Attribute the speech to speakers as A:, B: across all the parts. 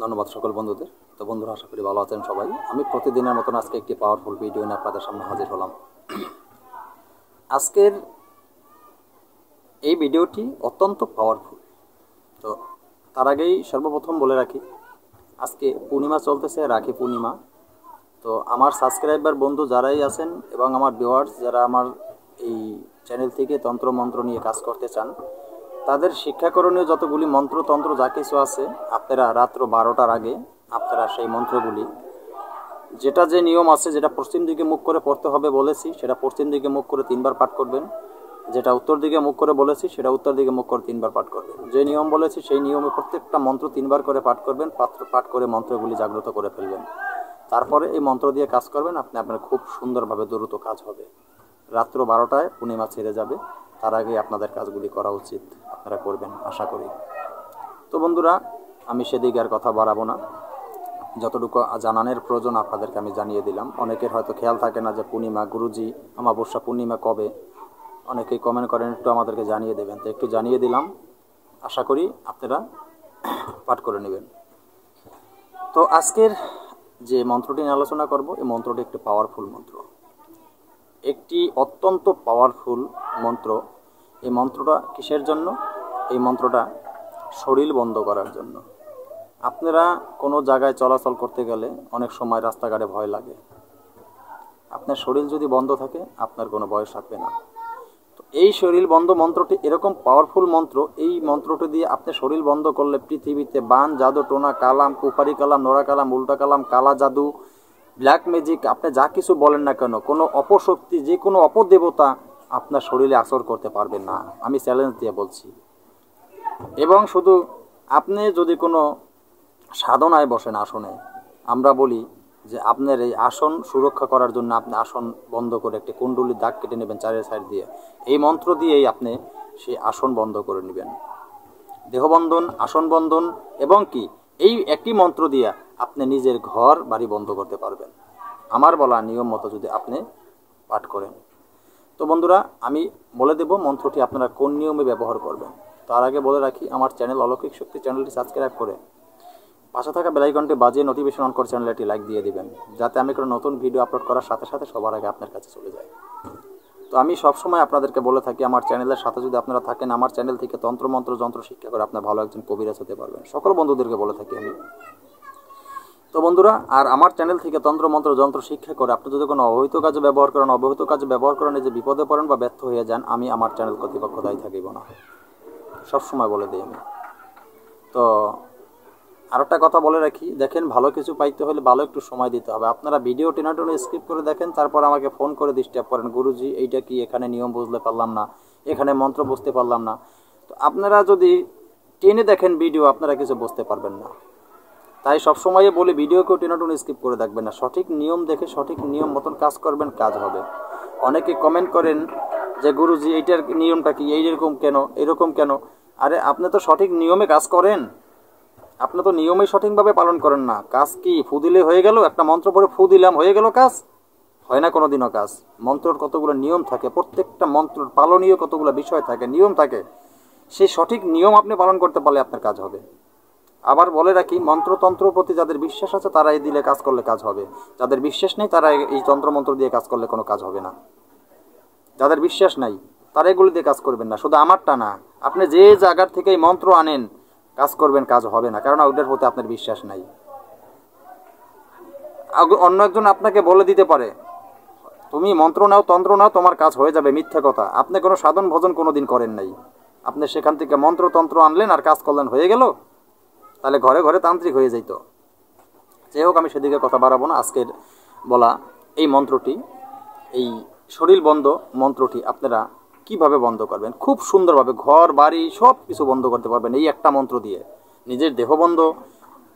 A: ধন্যবাদ সকল বন্ধুদের। তো বন্ধুরা, আশা করি ভালো আছেন সবাই। আমি প্রতিদিনের মতন আজকে একটি পাওয়ারফুল ভিডিও নিয়ে আপনাদের সামনে হাজির হলাম। আজকের এই ভিডিওটি অত্যন্ত পাওয়ারফুল। তো তার আগেই সর্বপ্রথম বলে রাখি, আজকে পূর্ণিমা চলতেছে, রাখি পূর্ণিমা। তো আমার সাবস্ক্রাইবার বন্ধু যারাই আছেন এবং আমার ভিউয়ার্স যারা আমার এই চ্যানেল থেকে তন্ত্র মন্ত্র নিয়ে কাজ করতে চান, তাদের শিক্ষাকরণীয় যতগুলি মন্ত্রতন্ত্র যা কিছু আছে, আপনারা রাত্র 12টার আগে আপনারা সেই মন্ত্রগুলি, যেটা যে নিয়ম আছে, যেটা পশ্চিম দিকে মুখ করে পড়তে হবে বলেছি, সেটা পশ্চিম দিকে মুখ করে 3বার পাঠ করবেন। যেটা উত্তর দিকে মুখ করে বলেছি, সেটা উত্তর দিকে মুখ করে 3বার পাঠ করবেন। যে নিয়ম বলেছি সেই নিয়মে প্রত্যেকটা মন্ত্র 3বার করে পাঠ করবেন। পাঠ করে মন্ত্রগুলি জাগ্রত করে ফেলবেন। তারপরে এই মন্ত্র দিয়ে কাজ করবেন, আপনার খুব সুন্দরভাবে দ্রুত কাজ হবে। রাত্র 12টায় পূর্ণিমা ছেড়ে যাবে, তার আগে আপনাদের কাজগুলি করা উচিত। আপনারা করবেন আশা করি। তো বন্ধুরা, আমি সেদিকে আর কথা বাড়াবো না। যতটুকু জানানোর প্রয়োজন আপনাদেরকে আমি জানিয়ে দিলাম। অনেকের হয়তো খেয়াল থাকে না যে পূর্ণিমা, গুরুজি অমাবস্যা পূর্ণিমা কবে। অনেকেই কমেন্ট করেন একটু আমাদেরকে জানিয়ে দেবেন। তো একটু জানিয়ে দিলাম, আশা করি আপনারা পাঠ করে নেবেন। তো আজকের যে মন্ত্রটি নিয়ে আলোচনা করব, এই মন্ত্রটি একটি পাওয়ারফুল মন্ত্র, একটি অত্যন্ত পাওয়ারফুল মন্ত্র। এই মন্ত্রটা কিসের জন্য? এই মন্ত্রটা শরীর বন্ধ করার জন্য। আপনারা কোনো জায়গায় চলাচল করতে গেলে অনেক সময় রাস্তাঘাটে ভয় লাগে। আপনার শরীর যদি বন্ধ থাকে, আপনার কোনো ভয় থাকবে না। তো এই শরীর বন্ধ মন্ত্রটি এরকম পাওয়ারফুল মন্ত্র। এই মন্ত্রটি দিয়ে আপনি শরীর বন্ধ করলে পৃথিবীতে বান, জাদু, টোনা, কালাম, কুফারি কালাম, নোরা কালাম, উল্টা কালাম, কালা জাদু, ব্ল্যাক ম্যাজিক, আপনি যা কিছু বলেন না কেন, কোনো অপশক্তি, যে কোনো অপদেবতা আপনার শরীরে আসর করতে পারবে না, আমি চ্যালেঞ্জ দিয়ে বলছি। এবং শুধু আপনি যদি কোনো সাধনায় বসেন, আসনে, আমরা বলি যে আপনার এই আসন সুরক্ষা করার জন্য আপনি আসন বন্ধ করে একটি কুণ্ডলীর দাগ কেটে নেবেন চারের সাইড দিয়ে। এই মন্ত্র দিয়েই আপনি সেই আসন বন্ধ করে নেবেন। দেহবন্ধন, আসন বন্ধন এবং কি এই একই মন্ত্র দিয়ে আপনি নিজের ঘর বাড়ি বন্ধ করতে পারবেন, আমার বলা নিয়ম মতো যদি আপনি পাঠ করেন। তো বন্ধুরা, আমি বলে দেব মন্ত্রটি আপনারা কোন নিয়মে ব্যবহার করবেন। তার আগে বলে রাখি, আমার চ্যানেল অলৌকিক শক্তি চ্যানেলটি সাবস্ক্রাইব করে পাশে থাকা বেল আইকনটি বাজিয়ে নোটিফিকেশন অন করে চ্যানেলটি লাইক দিয়ে দিবেন, যাতে আমি কোনো নতুন ভিডিও আপলোড করার সাথে সাথে সবার আগে আপনার কাছে চলে যায়। তো আমি সবসময় আপনাদেরকে বলে থাকি, আমার চ্যানেলের সাথে যদি আপনারা থাকেন, আমার চ্যানেল থেকে তন্ত্রমন্ত্র যন্ত্র শিক্ষা করে আপনার ভালো একজন কবিরাজ হতে পারবেন। সকল বন্ধুদেরকে বলে থাকি আমি। তো বন্ধুরা, আর আমার চ্যানেল থেকে তন্ত্রমন্ত্র যন্ত্র শিক্ষা করে আপনি যদি কোনো অবহিত কাজে ব্যবহার করেন, যে বিপদে পড়েন বা ব্যর্থ হয়ে যান, আমি আমার চ্যানেল কর্তৃপক্ষ দায়ী থাকিব না, সবসময় বলে দিই আমি। তো আর একটা কথা বলে রাখি, দেখেন, ভালো কিছু পাইতে হলে ভালো একটু সময় দিতে হবে। আপনারা ভিডিও টেনে স্কিপ করে দেখেন, তারপর আমাকে ফোন করে ডিস্টার্ব করেন, গুরুজি এইটা কি, এখানে নিয়ম বুঝতে পারলাম না, এখানে মন্ত্র বুঝতে পারলাম না। তো আপনারা যদি টেনে দেখেন ভিডিও, আপনারা কিছু বুঝতে পারবেন না। তাই সবসময় বলি, ভিডিওকেও টেনে স্কিপ করে দেখবেন না, সঠিক নিয়ম দেখে সঠিক নিয়ম মতন কাজ করবেন, কাজ হবে। অনেকে কমেন্ট করেন যে গুরুজি এইটার নিয়মটা কি, এইরকম কেন, এরকম কেন। আরে আপনি তো সঠিক নিয়মে কাজ করেন, আপনি তো নিয়মই সঠিকভাবে পালন করেন না। কাজ কি ফু দিলে হয়ে গেল? একটা মন্ত্র পড়ে ফু দিলাম, হয়ে গেল কাজ? হয় না কোনোদিনও কাজ। মন্ত্রর কতগুলো নিয়ম থাকে, প্রত্যেকটা মন্ত্রর পালনীয় কতগুলো বিষয় থাকে, নিয়ম থাকে। সেই সঠিক নিয়ম আপনি পালন করতে পারলে আপনার কাজ হবে। আবার বলে রাখি, মন্ত্রতন্ত্রের প্রতি যাদের বিশ্বাস আছে তারা এই দিলে কাজ করলে কাজ হবে, যাদের বিশ্বাস নেই তারা এই তন্ত্রমন্ত্র দিয়ে কাজ করলে কোনো কাজ হবে না। যাদের বিশ্বাস নাই তারা এগুলো দিয়ে কাজ করবেন না। শুধু আমারটা না, আপনি যে জায়গার থেকে এই মন্ত্র আনেন কাজ করবেন, কাজ হবে না, কারণ ওইটার প্রতি আপনার বিশ্বাস নাই। অন্য একজন আপনাকে বলে দিতে পারে তুমি মন্ত্র নাও, তন্ত্র নাও, তোমার কাজ হয়ে যাবে, মিথ্যা কথা। আপনি কোনো সাধন ভজন কোনোদিন করেন নাই, আপনি সেখান থেকে মন্ত্রতন্ত্র আনলেন আর কাজ করলেন, হয়ে গেল, তাহলে ঘরে ঘরে তান্ত্রিক হয়ে যেত। যাই হোক, আমি সেদিকে কথা বাড়াবো না। আজকের বলা এই মন্ত্রটি, এই শরীর বন্ধ মন্ত্রটি আপনারা কিভাবে বন্ধ করবেন, খুব সুন্দরভাবে ঘর বাড়ি সব কিছু বন্ধ করতে পারবেন এই একটা মন্ত্র দিয়ে। নিজের দেহ বন্ধ,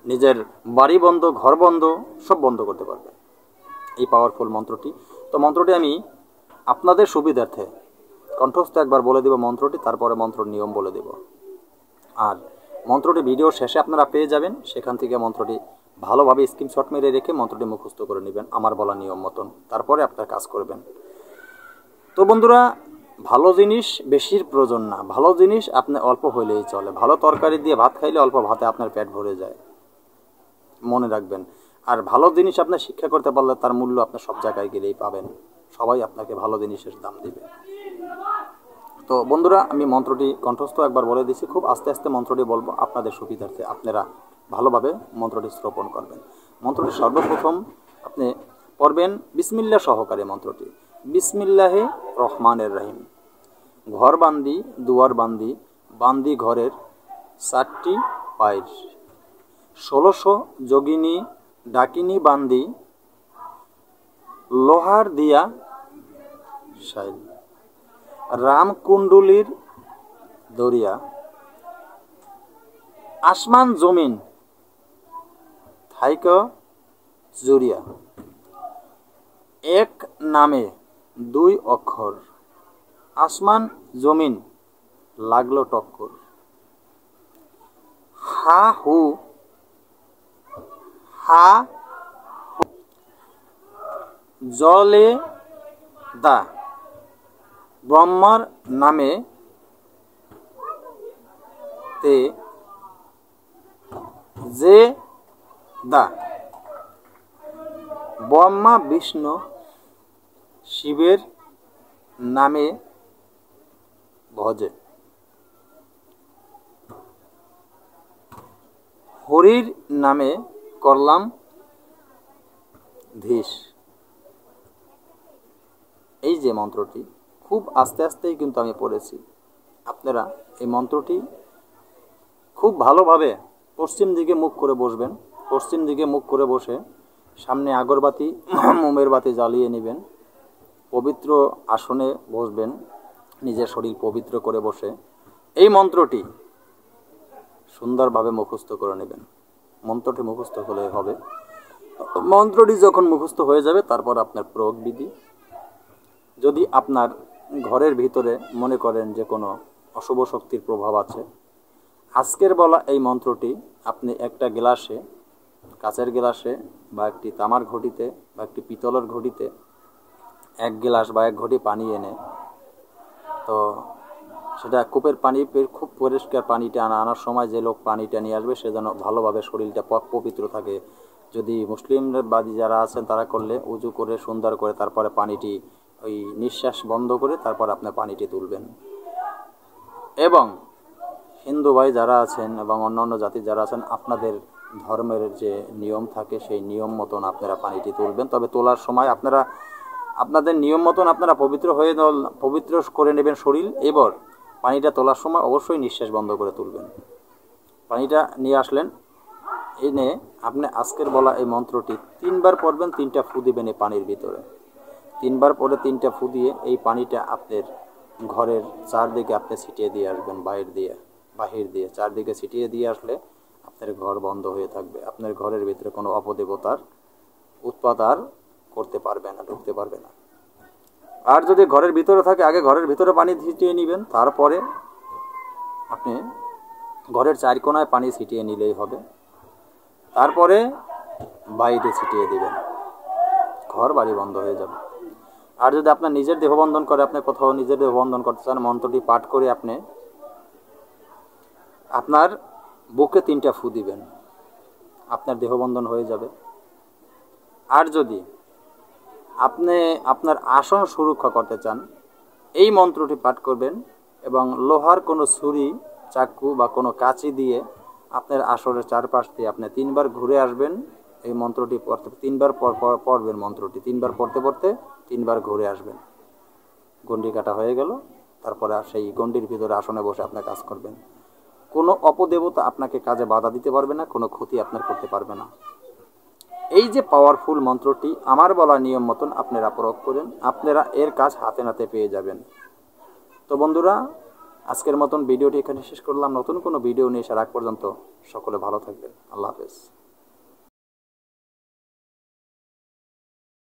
A: নিজের বাড়ি বন্ধ, ঘর বন্ধ, সব বন্ধ করতে পারবেন এই পাওয়ারফুল মন্ত্রটি। তো মন্ত্রটি আমি আপনাদের সুবিধার্থে কণ্ঠস্থ একবার বলে দেব মন্ত্রটি, তারপরে মন্ত্র নিয়ম বলে দেব। আর মন্ত্রটি ভিডিওর শেষে আপনারা পেয়ে যাবেন, সেখান থেকে মন্ত্রটি ভালোভাবে স্ক্রিনশট মেরে রেখে মন্ত্রটি মুখস্থ করে নেবেন আমার বলা নিয়ম মতন, তারপরে আপনার কাজ করবেন। তো বন্ধুরা, ভালো জিনিস বেশির প্রয়োজন না, ভালো জিনিস আপনি অল্প হইলেই চলে। ভালো তরকারি দিয়ে ভাত খাইলে অল্প ভাতে আপনার পেট ভরে যায়। মনে রাখবেন। আর ভালো জিনিস আপনি শিক্ষা করতে পারলে তার মূল্য আপনি সব জায়গায় গেলেই পাবেন, সবাই আপনাকে ভালো জিনিসের দাম দিবে। তো বন্ধুরা, আমি মন্ত্রটি কণ্ঠস্থ একবার বলে দিচ্ছি, খুব আস্তে আস্তে মন্ত্রটি বলবো আপনাদের সুবিধার্থে, আপনারা ভালোভাবে মন্ত্রটি শ্রবণ করবেন। মন্ত্রটি সর্বপ্রথম আপনি পড়বেন বিসমিল্লাহ সহকারে মন্ত্রটি, বিসমিল্লাহে রহমানের রহিম। ঘর বান্দি দুয়ার বান্দি, বান্দি ঘরের 4টি পায়ের, 1600 যোগিনী ডাকিনী বান্দি, লোহার দিয়া শাইল, রামকুণ্ডুলির দরিয়া, আসমান জমিন থাইক জুরিয়া, এক নামে 2 অক্ষর, আসমান জমিন লাগলো টক্কর, হা হু হা জলে দা, ব্রহ্মার নামে তে যে দা, ব্রহ্মা বিষ্ণু শিবের নামে ভজে, হরির নামে করলাম ধীশ। এই যে মন্ত্রটি খুব আস্তে আস্তেই কিন্তু আমি পড়েছি, আপনারা এই মন্ত্রটি খুব ভালোভাবে পশ্চিম দিকে মুখ করে বসবেন, পশ্চিম দিকে মুখ করে বসে সামনে আগরবাতি মোমের বাতি জ্বালিয়ে নেবেন, পবিত্র আসনে বসবেন, নিজের শরীর পবিত্র করে বসে এই মন্ত্রটি সুন্দরভাবে মুখস্থ করে নেবেন। মন্ত্রটি মুখস্থ হলে হবে, মন্ত্রটি যখন মুখস্থ হয়ে যাবে তারপর আপনার প্রয়োগ বিধি। যদি আপনার ঘরের ভিতরে মনে করেন যে কোনো অশুভ শক্তির প্রভাব আছে, আজকের বলা এই মন্ত্রটি আপনি একটা গ্লাসে, কাচের গ্লাসে বা একটি তামার ঘটিতে বা একটি পিতলের ঘটিতে 1 গ্লাস বা 1 ঘটি পানি এনে, তো সেটা কূপের পানি, খুব পরিষ্কার পানিটা আনার সময় যে লোক পানিটা নিয়ে আসবে সে যেন ভালোভাবে শরীরটা পবিত্র থাকে। যদি মুসলিমবাদী যারা আছেন তারা করলে উজু করে সুন্দর করে তারপরে পানিটি ওই নিঃশ্বাস বন্ধ করে তারপর আপনার পানিটি তুলবেন। এবং হিন্দু ভাই যারা আছেন এবং অন্যান্য জাতি যারা আছেন, আপনাদের ধর্মের যে নিয়ম থাকে সেই নিয়ম মতন আপনারা পানিটি তুলবেন। তবে তোলার সময় আপনারা আপনাদের নিয়ম মতন আপনারা পবিত্র করে নেবেন শরীর। এবার পানিটা তোলার সময় অবশ্যই নিঃশ্বাস বন্ধ করে তুলবেন। পানিটা নিয়ে আসলেন, এনে আপনি আজকের বলা এই মন্ত্রটি 3 বার পড়বেন, 3টা ফু দিবেন এই পানির ভিতরে। 3 বার পরে 3টা ফু দিয়ে এই পানিটা আপনার ঘরের চারদিকে আপনি ছিটিয়ে দিয়ে আসবেন, বাহির দিয়ে চারদিকে ছিটিয়ে দিয়ে আসলে আপনার ঘর বন্ধ হয়ে থাকবে। আপনার ঘরের ভিতরে কোনো অপদেবতার উৎপাত আর করতে পারবে না, ঢুকতে পারবে না। আর যদি ঘরের ভিতরে থাকে, আগে ঘরের ভিতরে পানি ছিটিয়ে নেবেন, তারপরে আপনি ঘরের 4 কোণায় পানি ছিটিয়ে নিলেই হবে। তারপরে বাইরে ছিটিয়ে দিবেন, ঘর বাড়ি বন্ধ হয়ে যাবে। আর যদি আপনার নিজের দেহবন্ধন করে, আপনি কোথাও নিজের দেহবন্ধন করতে চান, মন্ত্রটি পাঠ করে আপনি আপনার বুকে 3টা ফু দিবেন, আপনার দেহবন্ধন হয়ে যাবে। আর যদি আপনি আপনার আসন সুরক্ষা করতে চান, এই মন্ত্রটি পাঠ করবেন এবং লোহার কোনো ছুরি, চাকু বা কোনো কাঁচি দিয়ে আপনার আসনের চারপাশ দিয়ে আপনি 3 বার ঘুরে আসবেন। এই মন্ত্রটি পড়তে 3 বার পড়বেন, মন্ত্রটি 3 বার পড়তে পড়তে 3 বার ঘুরে আসবেন। গণ্ডি কাটা হয়ে গেল, তারপরে সেই গণ্ডির ভিতরে আসনে বসে আপনার কাজ করবেন। কোনো অপদেবতা আপনাকে কাজে বাধা দিতে পারবে না, কোনো ক্ষতি আপনার করতে পারবে না। এই যে পাওয়ারফুল মন্ত্রটি আমার বলা নিয়ম মতন আপনারা প্রয়োগ করেন, আপনারা এর কাজ হাতে নাতে পেয়ে যাবেন। তো বন্ধুরা, আজকের মতন ভিডিওটি এখানে শেষ করলাম। নতুন কোনো ভিডিও নিয়ে আসার আগ পর্যন্ত সকলে ভালো থাকবেন। আল্লাহ হাফেজ।